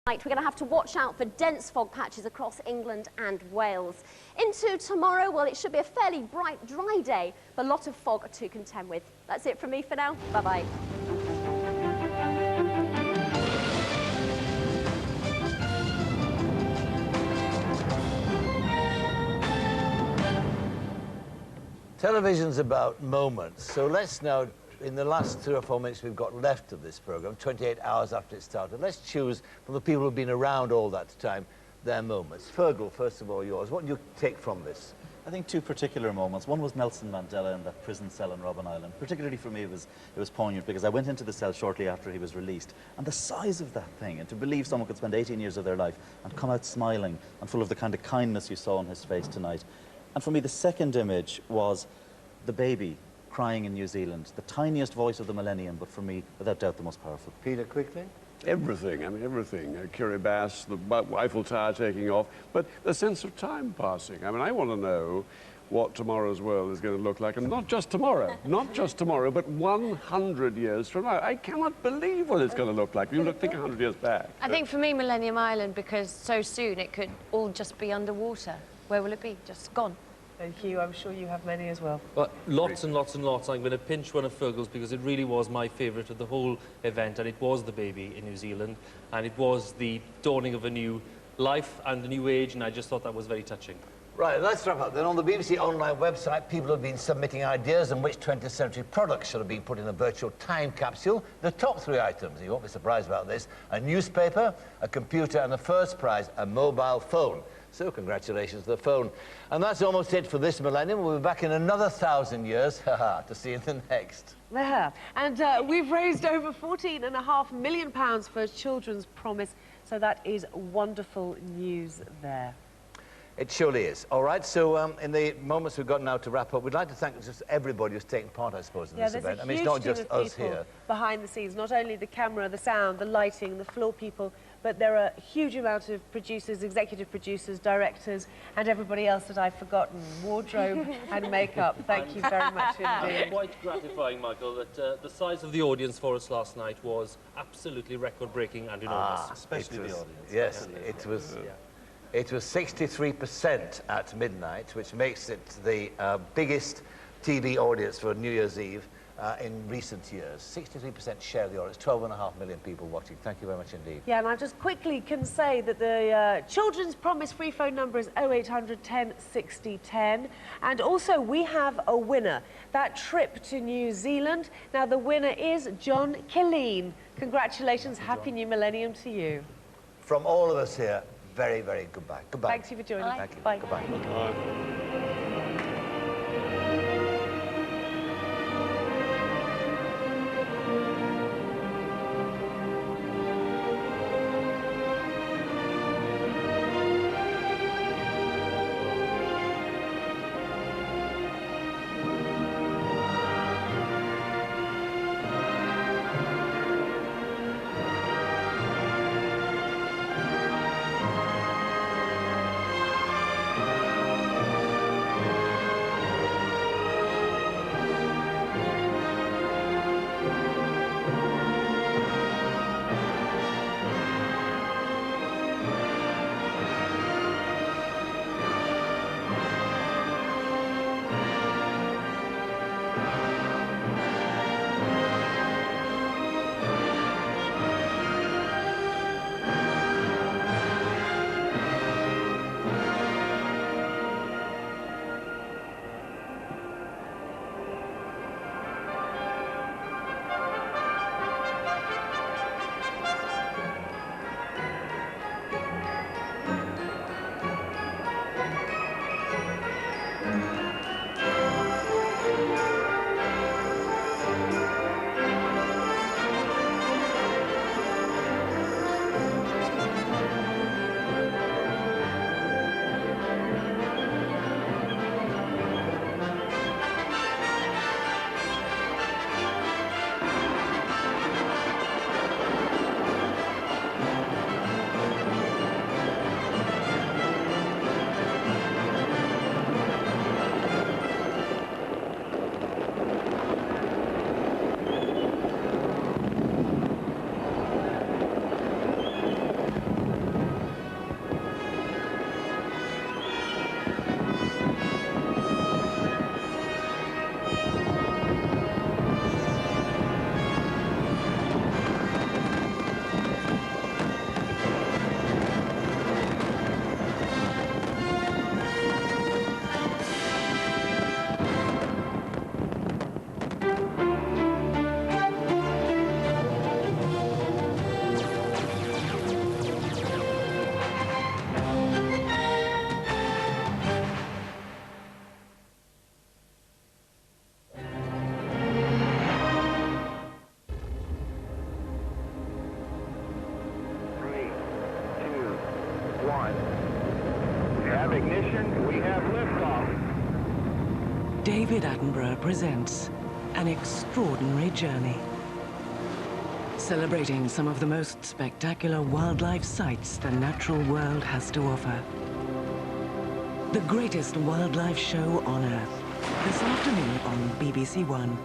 We're going to have to watch out for dense fog patches across England and Wales. Into tomorrow, well, it should be a fairly bright, dry day, but a lot of fog to contend with. That's it from me for now. Bye-bye. Television's about moments, so let's now, in the last 3 or 4 minutes we've got left of this programme, 28 hours after it started, let's choose from the people who've been around all that time, their moments. Fergal, first of all, yours. What do you take from this? I think 2 particular moments. One was Nelson Mandela in that prison cell on Robben Island. Particularly for me, it was poignant because I went into the cell shortly after he was released. And the size of that thing, and to believe someone could spend 18 years of their life and come out smiling and full of the kind of kindness you saw on his face tonight. And for me, the second image was the baby crying in New Zealand. The tiniest voice of the millennium, but for me, without doubt, the most powerful. Peter, quickly? Everything, I mean, everything. Kiribati, the Eiffel Tower taking off, but the sense of time passing. I mean, I want to know what tomorrow's world is going to look like, and not just tomorrow, not just tomorrow, but 100 years from now. I cannot believe what it's going to look like. You think 100 years back. I think for me, Millennium Island, because so soon it could all just be underwater. Where will it be? Just gone. And Hugh, I'm sure you have many as well. Well, lots and lots and lots. I'm going to pinch one of Fergal's because it really was my favourite of the whole event, and it was the baby in New Zealand, and it was the dawning of a new life and a new age, and I just thought that was very touching. Right, let's wrap up. Then on the BBC online website, people have been submitting ideas on which 20th century products should have been put in a virtual time capsule. The top 3 items, you won't be surprised about this, a newspaper, a computer, and the first prize, a mobile phone. So congratulations to the phone. And that's almost it for this millennium. We'll be back in another 1,000 years to see you in the next. And we've raised over £14.5 million for Children's Promise, so that is wonderful news there. It surely is. All right, so in the moments we've got now to wrap up, we'd like to thank just everybody who's taken part, I suppose, in this event. I mean, it's not just us here. Behind the scenes, not only the camera, the sound, the lighting, the floor people, but there are a huge amount of producers, executive producers, directors, and everybody else that I've forgotten. Wardrobe and makeup. Thank you very much indeed. It's quite gratifying, Michael, that the size of the audience for us last night was absolutely record-breaking and enormous. Especially the audience. Yes, it was. Yeah. It was 63% at midnight, which makes it the biggest TV audience for New Year's Eve in recent years. 63% share of the audience, 12.5 million people watching. Thank you very much indeed. Yeah, and I just quickly can say that the Children's Promise free phone number is 0800 10 60 10. And also, we have a winner. That trip to New Zealand. Now, the winner is John Killeen. Congratulations. Happy New Millennium to you. From all of us here, very, very goodbye. Goodbye. Thanks you for joining. Bye. Thank you. Bye. Goodbye. Bye. 1. We have ignition. We have liftoff. David Attenborough presents An Extraordinary Journey, celebrating some of the most spectacular wildlife sights the natural world has to offer. The greatest wildlife show on Earth, this afternoon on BBC One.